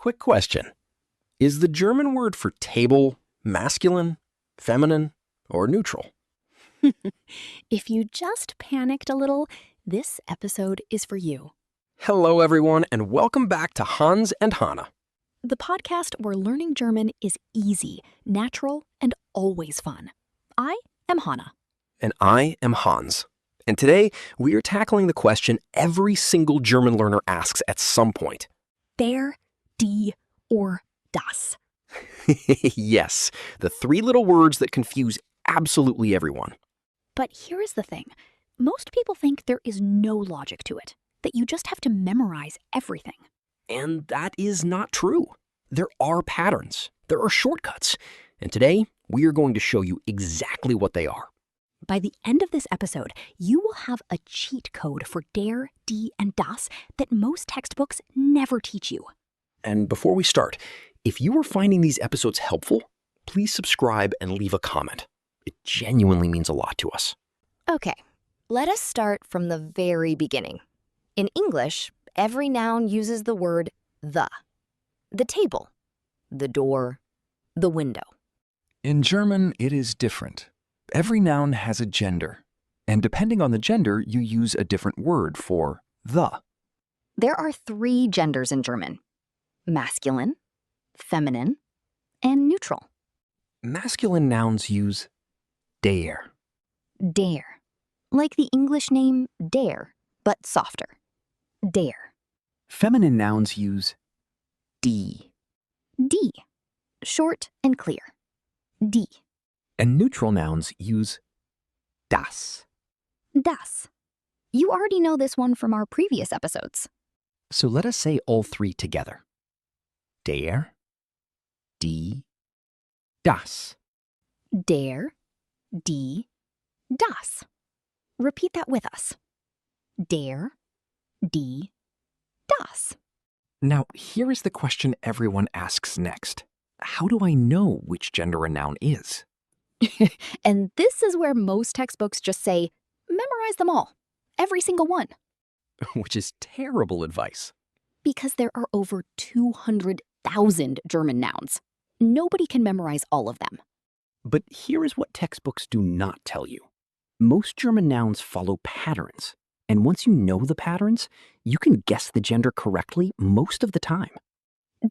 Quick question. Is the German word for table masculine, feminine, or neutral? If you just panicked a little, this episode is for you. Hello, everyone, and welcome back to Hans and Hannah. The podcast where learning German is easy, natural, and always fun. I am Hannah. And I am Hans. And today, we are tackling the question every single German learner asks at some point. Der, die, or das. Yes, the three little words that confuse absolutely everyone. But here is the thing. Most people think there is no logic to it, that you just have to memorize everything. And that is not true. There are patterns. There are shortcuts. And today, we are going to show you exactly what they are. By the end of this episode, you will have a cheat code for der, die, and das that most textbooks never teach you. And before we start, if you are finding these episodes helpful, please subscribe and leave a comment. It genuinely means a lot to us. Okay, let us start from the very beginning. In English, every noun uses the word the. The table, the door, the window. In German, it is different. Every noun has a gender, and depending on the gender, you use a different word for the. There are 3 genders in German: masculine, feminine, and neutral. Masculine nouns use der. Der, like the English name dare, but softer. Dare. Feminine nouns use die. Die, short and clear. Die. And neutral nouns use das. Das. You already know this one from our previous episodes. So let us say all 3 together. Der, die, das. Der, die, das. Repeat that with us. Der, die, das. Now, here is the question everyone asks next. How do I know which gender a noun is? And this is where most textbooks just say, memorize them all, every single one. Which is terrible advice. Because there are over 200,000 German nouns. Nobody can memorize all of them. But here is what textbooks do not tell you. Most German nouns follow patterns. And once you know the patterns, you can guess the gender correctly most of the time.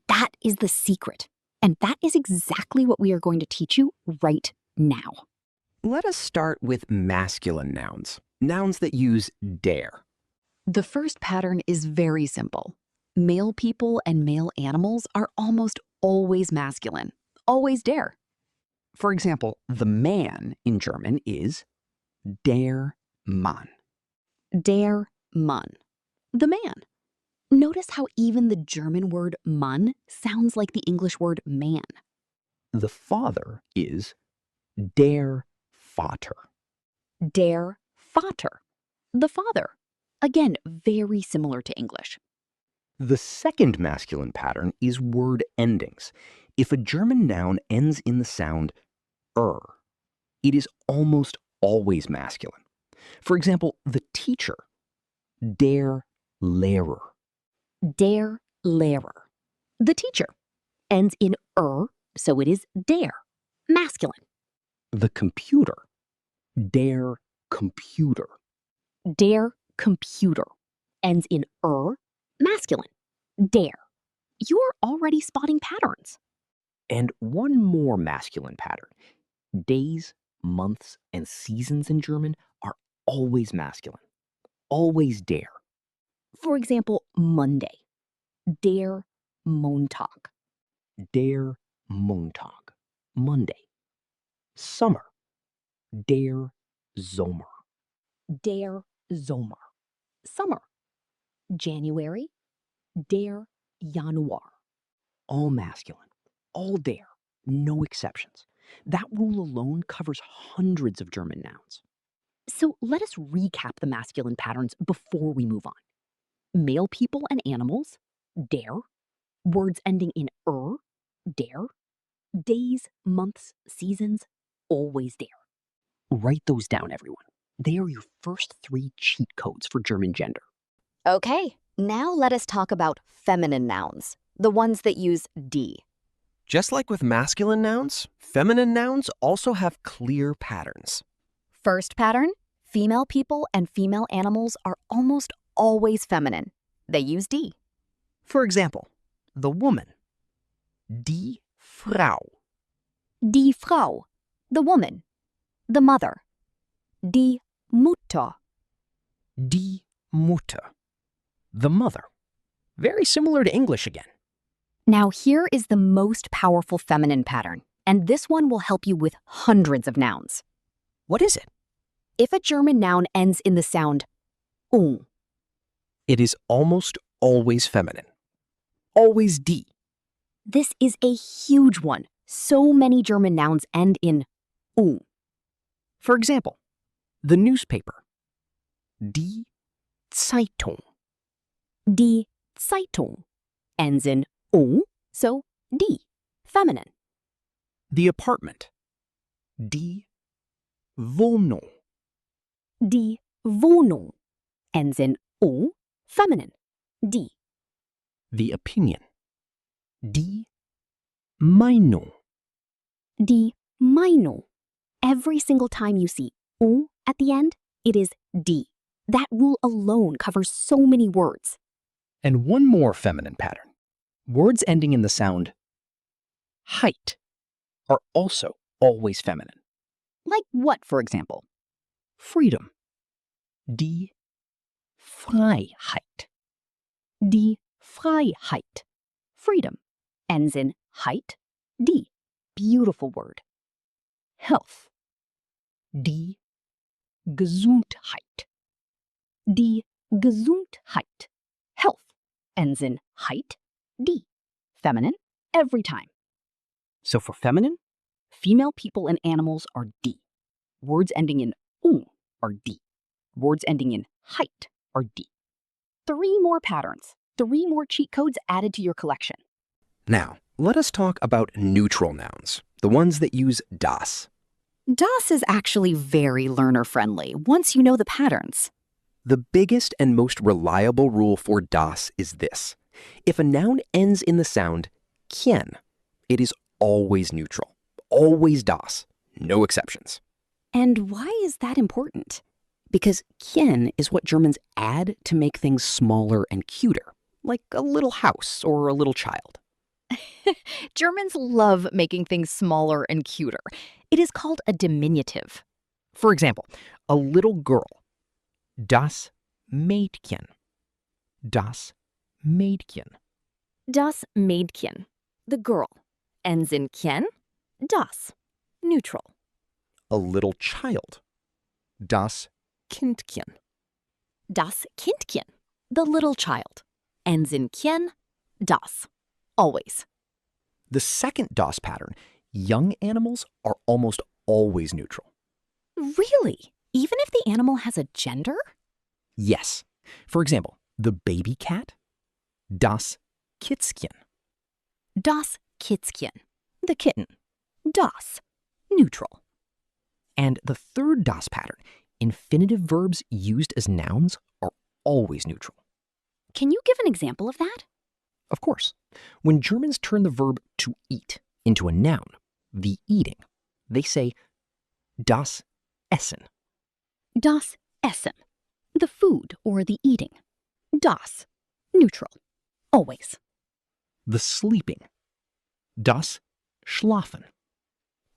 That is the secret. And that is exactly what we are going to teach you right now. Let us start with masculine nouns. Nouns that use der. The first pattern is very simple. Male people and male animals are almost always masculine, always der. For example, the man in German is der Mann. Der Mann, the man. Notice how even the German word Mann sounds like the English word man. The father is der Vater. Der Vater, the father. Again, very similar to English. The second masculine pattern is word endings. If a German noun ends in the sound it is almost always masculine. For example, the teacher, der Lehrer. Der Lehrer. The teacher ends in so it is der, masculine. The computer, der Computer. Der Computer ends in masculine, der. You're already spotting patterns. And one more masculine pattern. Days, months, and seasons in German are always masculine. Always der. For example, Monday. Der Montag. Der Montag. Monday. Summer. Der Sommer. Der Sommer. Summer. January. Der Januar. All masculine. All der. No exceptions. That rule alone covers hundreds of German nouns. So let us recap the masculine patterns before we move on. Male people and animals, der. Words ending in der. Days, months, seasons, always der. Write those down, everyone. They are your first 3 cheat codes for German gender. Okay, now let us talk about feminine nouns, the ones that use D. Just like with masculine nouns, feminine nouns also have clear patterns. First pattern, female people and female animals are almost always feminine. They use D. For example, the woman. Die Frau. Die Frau, the woman. The mother. Die Mutter. Die Mutter, the mother. Very similar to English again. Now here is the most powerful feminine pattern, and this one will help you with hundreds of nouns. What is it? If a German noun ends in the sound ung, It is almost always feminine. Always die. this is a huge one. So many German nouns end in ung. For example, the newspaper. Die Zeitung. Die Zeitung ends in ung, so die, feminine. The apartment. Die Wohnung. Die Wohnung ends in ung, feminine, die. The opinion. Die Meinung. Die Meinung. Every single time you see ung at the end, it is die. That rule alone covers so many words. And one more feminine pattern. Words ending in the sound height are also always feminine. Like what, for example? Freedom. Die Freiheit. Die Freiheit. Freedom ends in heit, die. Beautiful word. Health. Die Gesundheit. Die Gesundheit. Health ends in heit, die. Feminine every time. So for feminine, female people and animals are die. Words ending in ung are die. Words ending in height are die. 3 more patterns. 3 more cheat codes added to your collection. Now, let us talk about neutral nouns, the ones that use das. Das is actually very learner-friendly once you know the patterns. The biggest and most reliable rule for das is this. If a noun ends in the sound kien, it is always neutral, always das, no exceptions. And why is that important? Because kien is what Germans add to make things smaller and cuter, like a little house or a little child. Germans love making things smaller and cuter. It is called a diminutive. For example, a little girl. Das Mädchen. Das Mädchen. Das Mädchen, the girl, ends in kien, das, neutral. A little child. Das Kindchen. Das Kindchen, the little child, ends in kien, das, always. The second das pattern, young animals are almost always neutral. Really? Even if the animal has a gender? Yes. For example, the baby cat. Das Kitzchen. Das Kitzchen, the kitten, das, neutral. And the third das pattern, infinitive verbs used as nouns are always neutral. Can you give an example of that? Of course, when Germans turn the verb to eat into a noun, the eating, they say das Essen. Das Essen, the food or the eating. Das, neutral, always. The sleeping, das Schlafen.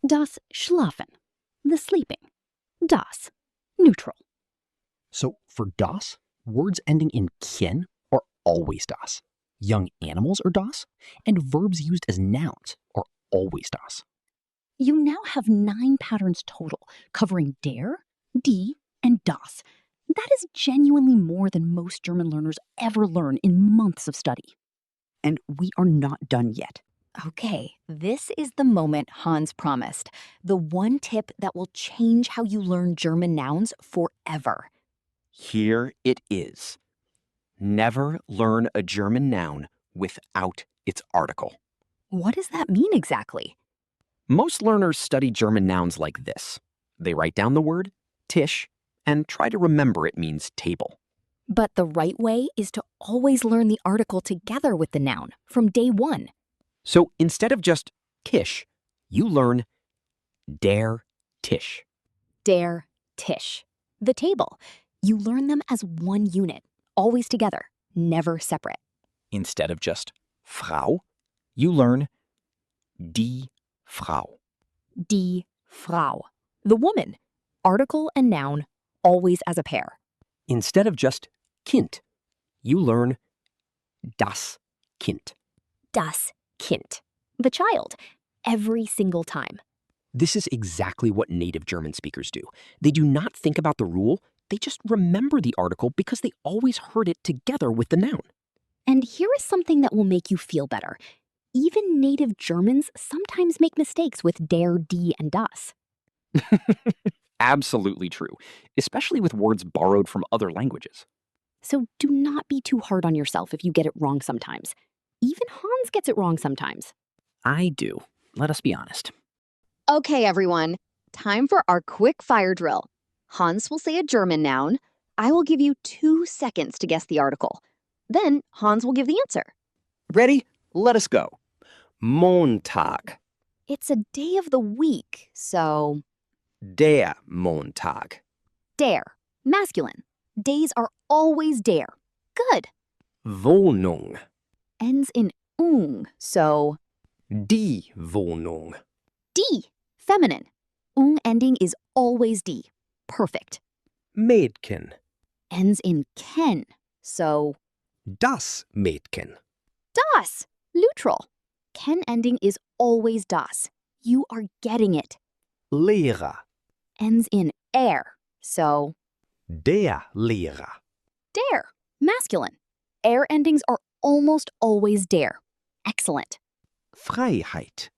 Das Schlafen, the sleeping. Das, neutral. So for das, words ending in kien are always das. Young animals are das, and verbs used as nouns are always das. You now have 9 patterns total, covering der, die, and das. That is genuinely more than most German learners ever learn in months of study. And we are not done yet. Okay, this is the moment Hans promised. The one tip that will change how you learn German nouns forever. Here it is. Never learn a German noun without its article. What does that mean exactly? Most learners study German nouns like this. They write down the word Tisch and try to remember it means table. But the right way is to always learn the article together with the noun from day one. So instead of just Tisch, you learn der Tisch. Der Tisch. The table. You learn them as one unit, always together, never separate. Instead of just Frau, you learn die Frau. Die Frau. The woman. Article and noun, always as a pair. Instead of just Kind, you learn das Kind. Das Kind. The child. Every single time. This is exactly what native German speakers do. They do not think about the rule, they just remember the article because they always heard it together with the noun. And here is something that will make you feel better. Even native Germans sometimes make mistakes with der, die, and das. Absolutely true, especially with words borrowed from other languages. So do not be too hard on yourself if you get it wrong sometimes. Even Hans gets it wrong sometimes. I do. Let us be honest. Okay, everyone. Time for our quick fire drill. Hans will say a German noun. I will give you 2 seconds to guess the article. Then Hans will give the answer. Ready? Let us go. Montag. It's a day of the week, so Der Montag. Der. Masculine. Days are always der. Good. Wohnung. Ends in ung, so Die Wohnung. die. Feminine. Ung ending is always die. Perfect. Mädchen. Ends in ken, so Das Mädchen. das. Neutral. Ken ending is always das. You are getting it. Lehrer. Ends in so Der Lehrer. der. Masculine. Endings are almost always der. Excellent. Freiheit.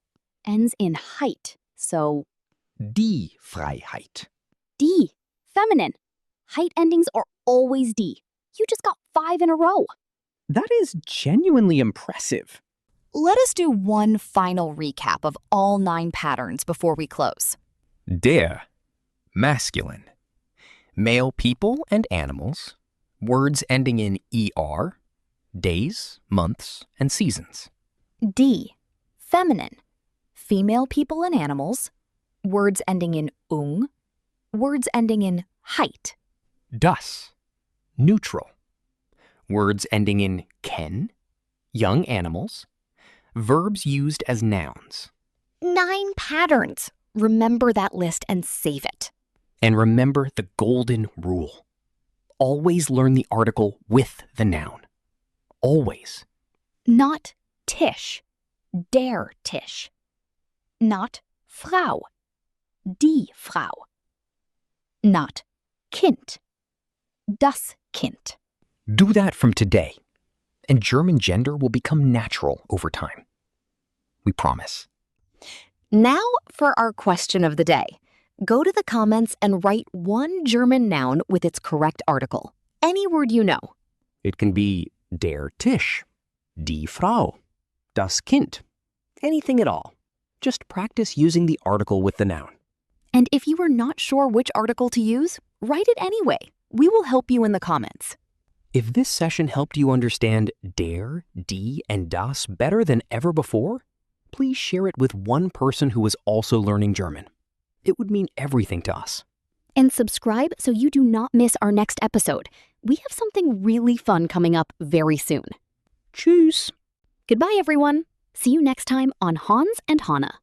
Ends in height, so Die Freiheit. die. Feminine. Height endings are always die. You just got 5 in a row. That is genuinely impressive. let us do one final recap of all 9 patterns before we close. Der, masculine. Male people and animals. Words ending in er. Days, months, and seasons. D, feminine. Female people and animals. Words ending in ung. Words ending in height. Das, neutral. Words ending in ken, young animals. Verbs used as nouns. 9 patterns. Remember that list and save it. And remember the golden rule. Always learn the article with the noun. Always. Not Tisch, der Tisch. Not Frau, die Frau. Not Kind, das Kind. Do that from today, and German gender will become natural over time. We promise. Now for our question of the day. Go to the comments and write one German noun with its correct article. Any word you know. It can be der Tisch, die Frau, das Kind, anything at all. Just practice using the article with the noun. And if you are not sure which article to use, write it anyway. We will help you in the comments. If this session helped you understand der, die, and das better than ever before, please share it with one person who is also learning German. It would mean everything to us. And subscribe so you do not miss our next episode. We have something really fun coming up very soon. Tschüss. Goodbye, everyone. See you next time on Hans and Hannah.